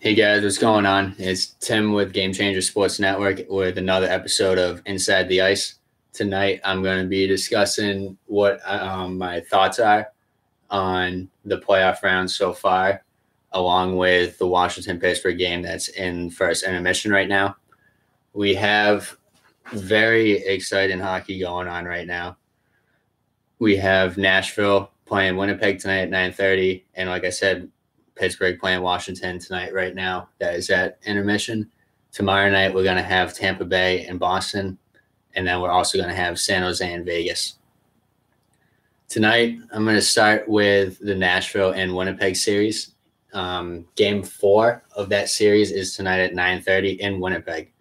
Hey guys, what's going on? It's Tim with Game Changer Sports Network with another episode of Inside the Ice. Tonight, I'm going to be discussing what my thoughts are on the playoff round so far, along with the Washington-Pittsburgh game that's in first intermission right now. We have very exciting hockey going on right now. We have Nashville playing Winnipeg tonight at 9:30, and like I said, Pittsburgh playing Washington tonight right now. That is at intermission. Tomorrow night, we're going to have Tampa Bay and Boston, and then we're also going to have San Jose and Vegas. Tonight, I'm going to start with the Nashville and Winnipeg series. Game 4 of that series is tonight at 9:30 in Winnipeg.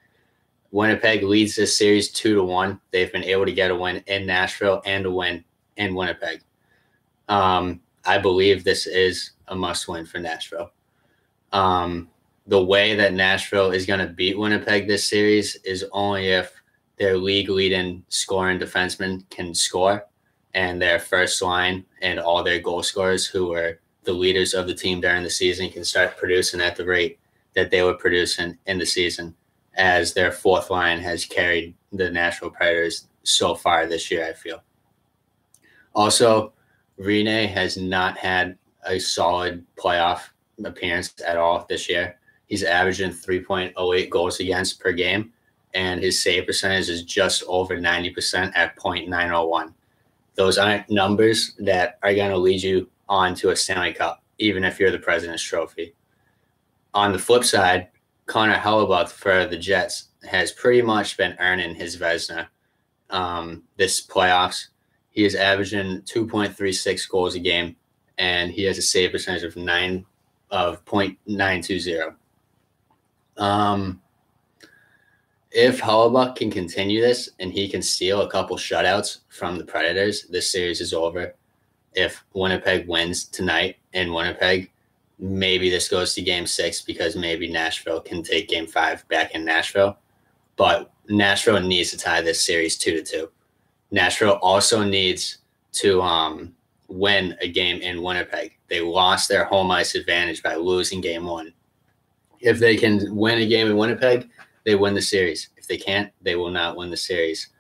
Winnipeg leads this series 2-1. They've been able to get a win in Nashville and a win in Winnipeg. I believe this is a must-win for Nashville. The way that Nashville is going to beat Winnipeg this series is only if their league-leading scoring defensemen can score, and their first line and all their goal scorers, who were the leaders of the team during the season, can start producing at the rate that they were producing in the season, as their fourth line has carried the Nashville Predators so far this year, I feel. Also, Rinne has not had a solid playoff appearance at all this year. He's averaging 3.08 goals against per game, and his save percentage is just over 90% at .901. Those aren't numbers that are going to lead you on to a Stanley Cup, even if you're the President's Trophy. On the flip side, Connor Hellebuyck for the Jets has pretty much been earning his Vezina this playoffs. He is averaging 2.36 goals a game, and he has a save percentage of .920. If Hellebuyck can continue this and he can steal a couple shutouts from the Predators, this series is over. If Winnipeg wins tonight in Winnipeg, maybe this goes to Game 6 because maybe Nashville can take Game 5 back in Nashville. But Nashville needs to tie this series 2-2. Nashville also needs to win a game in Winnipeg. They lost their home ice advantage by losing Game 1. If they can win a game in Winnipeg, they win the series. If they can't, they will not win the series.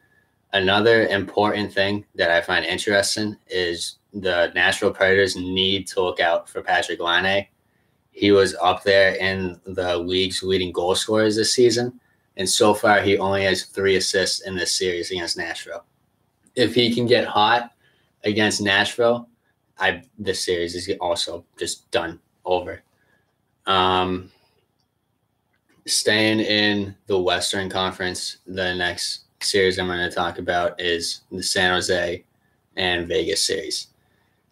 Another important thing that I find interesting is the Nashville Predators need to look out for Patrik Laine. He was up there in the league's leading goal scorers this season, and so far he only has 3 assists in this series against Nashville. If he can get hot against Nashville, this series is also just done, over. Staying in the Western Conference, the next series I'm going to talk about is the San Jose and Vegas series.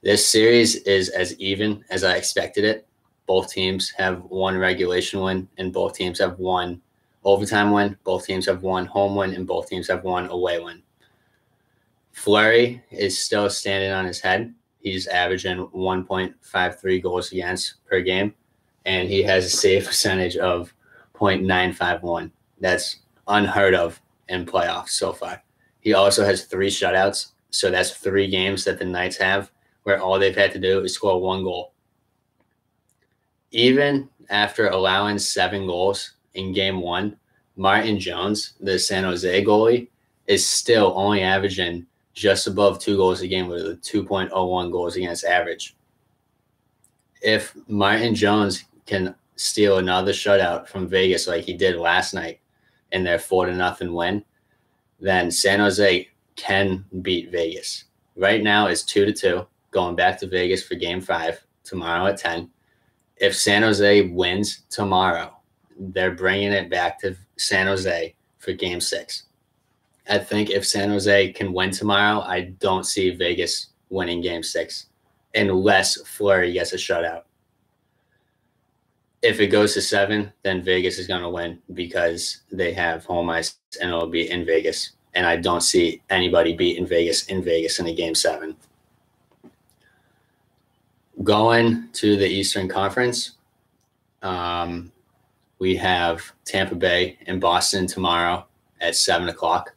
This series is as even as I expected it. Both teams have one regulation win, and both teams have one overtime win. Both teams have one home win, and both teams have one away win. Fleury is still standing on his head. He's averaging 1.53 goals against per game, and he has a save percentage of .951. That's unheard of in playoffs so far. He also has 3 shutouts, so that's 3 games that the Knights have where all they've had to do is score 1 goal. Even after allowing 7 goals in Game 1, Martin Jones, the San Jose goalie, is still only averaging just above 2 goals a game with a 2.01 goals against average. If Martin Jones can steal another shutout from Vegas like he did last night in their 4-0 win, then San Jose can beat Vegas. Right now it's 2-2, going back to Vegas for Game 5 tomorrow at 10. If San Jose wins tomorrow, they're bringing it back to San Jose for Game 6. I think if San Jose can win tomorrow, I don't see Vegas winning Game 6 unless Fleury gets a shutout. If it goes to 7, then Vegas is going to win because they have home ice and it'll be in Vegas. And I don't see anybody beating Vegas in a Game 7. Going to the Eastern Conference, we have Tampa Bay and Boston tomorrow at 7 o'clock.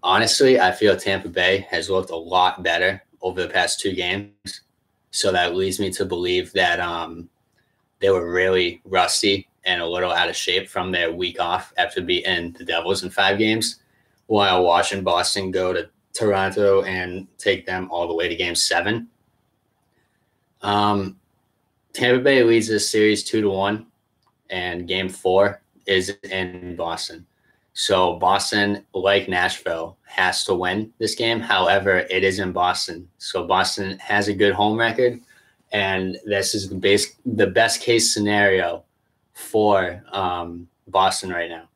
Honestly, I feel Tampa Bay has looked a lot better over the past 2 games. So that leads me to believe that they were really rusty and a little out of shape from their week off after beating the Devils in 5 games, while watching Boston go to Toronto and take them all the way to Game 7. Tampa Bay leads this series 2-1, and Game 4 is in Boston. So Boston, like Nashville, has to win this game. However, it is in Boston. So Boston has a good home record, and this is the best case scenario for Boston right now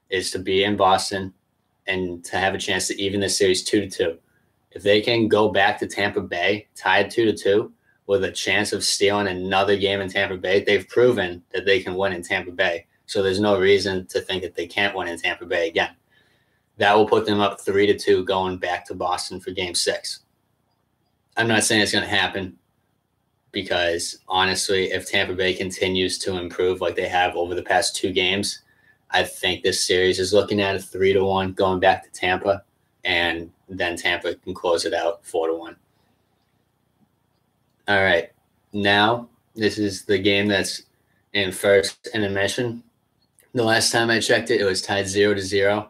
is to be in Boston and to have a chance to even this series 2-2. If they can go back to Tampa Bay tied 2-2 with a chance of stealing another game in Tampa Bay, they've proven that they can win in Tampa Bay. So there's no reason to think that they can't win in Tampa Bay again. That will put them up 3-2 going back to Boston for Game 6. I'm not saying it's going to happen because, honestly, if Tampa Bay continues to improve like they have over the past 2 games, I think this series is looking at a 3-1 going back to Tampa, and then Tampa can close it out 4-1. All right. Now, this is the game that's in first intermission. The last time I checked it, it was tied 0-0.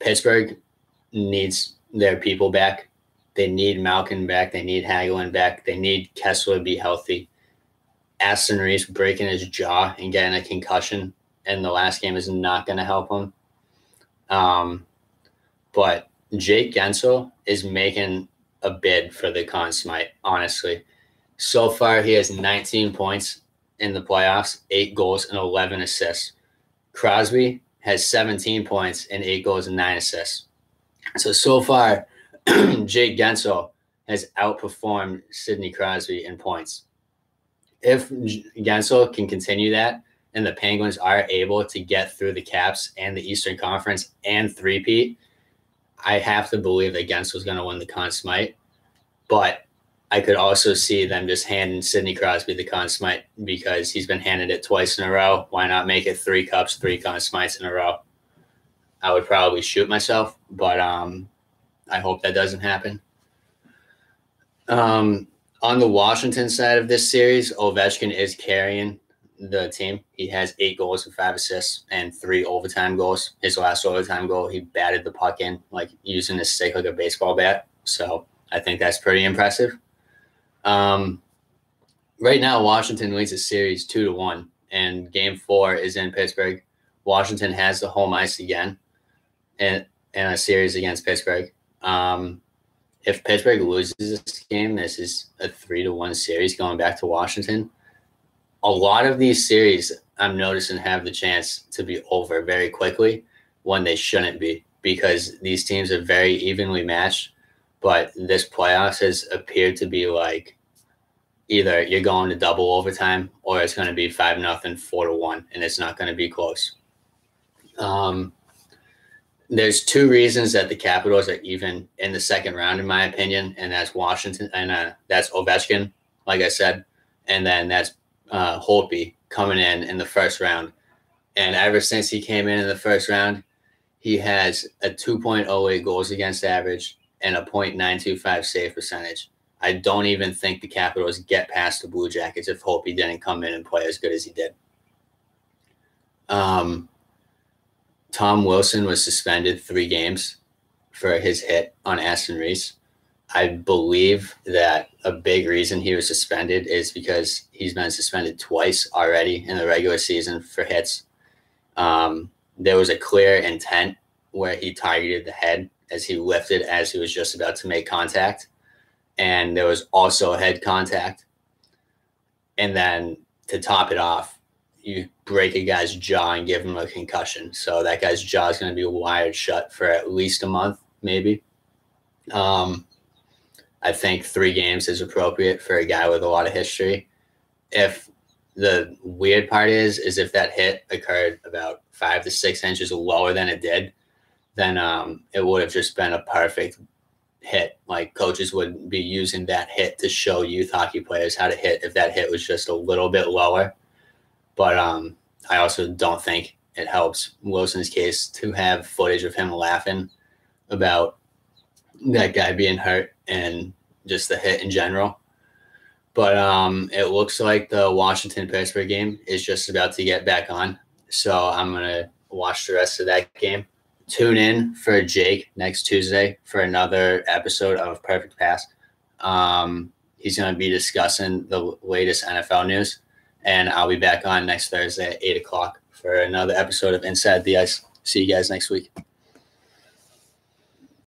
Pittsburgh needs their people back. They need Malkin back. They need Hagelin back. They need Kessler to be healthy. Aston Reese breaking his jaw and getting a concussion in the last game is not going to help him. But Jake Gensel is making a bid for the Conn Smythe, honestly. So far, he has 19 points in the playoffs, 8 goals and 11 assists. Crosby has 17 points and 8 goals and 9 assists. So far, Jake Gensel has outperformed Sidney Crosby in points. If Gensel can continue that and the Penguins are able to get through the Caps and the Eastern Conference and three-peat, I have to believe that Gensel's going to win the Conn Smythe. But I could also see them just handing Sidney Crosby the Conn Smythe because he's been handed it twice in a row. Why not make it 3 cups, 3 Conn Smythes in a row? I would probably shoot myself, but I hope that doesn't happen. On the Washington side of this series, Ovechkin is carrying the team. He has 8 goals and 5 assists and 3 overtime goals. His last overtime goal, he batted the puck in, like using his stick like a baseball bat. So I think that's pretty impressive. Right now, Washington leads the series 2-1, and Game 4 is in Pittsburgh. Washington has the home ice again in a series against Pittsburgh. If Pittsburgh loses this game, this is a 3-1 series going back to Washington. A lot of these series I'm noticing have the chance to be over very quickly when they shouldn't be because these teams are very evenly matched. But this playoffs has appeared to be like either you're going to double overtime or it's going to be 5-0, 4-1, and it's not going to be close. There's 2 reasons that the Capitals are even in the second round, in my opinion, and that's Washington and that's Ovechkin, like I said, and then that's Holtby coming in the first round. And ever since he came in the first round, he has a 2.08 goals against average and a .925 save percentage. I don't even think the Capitals get past the Blue Jackets if Holtby didn't come in and play as good as he did. Tom Wilson was suspended 3 games for his hit on Aston Reese. I believe that a big reason he was suspended is because he's been suspended twice already in the regular season for hits. There was a clear intent where he targeted the head as he lifted as he was just about to make contact. And there was also head contact. And then to top it off, you break a guy's jaw and give him a concussion. So that guy's jaw is going to be wired shut for at least a month, maybe. I think 3 games is appropriate for a guy with a lot of history. If the weird part is if that hit occurred about 5 to 6 inches lower than it did, then it would have just been a perfect hit. Like coaches would be using that hit to show youth hockey players how to hit if that hit was just a little bit lower. But I also don't think it helps Wilson's case to have footage of him laughing about that guy being hurt and just the hit in general. But it looks like the Washington-Pittsburgh game is just about to get back on. So I'm going to watch the rest of that game. Tune in for Jake next Tuesday for another episode of Perfect Pass. He's going to be discussing the latest NFL news. And I'll be back on next Thursday at 8 o'clock for another episode of Inside the Ice. See you guys next week.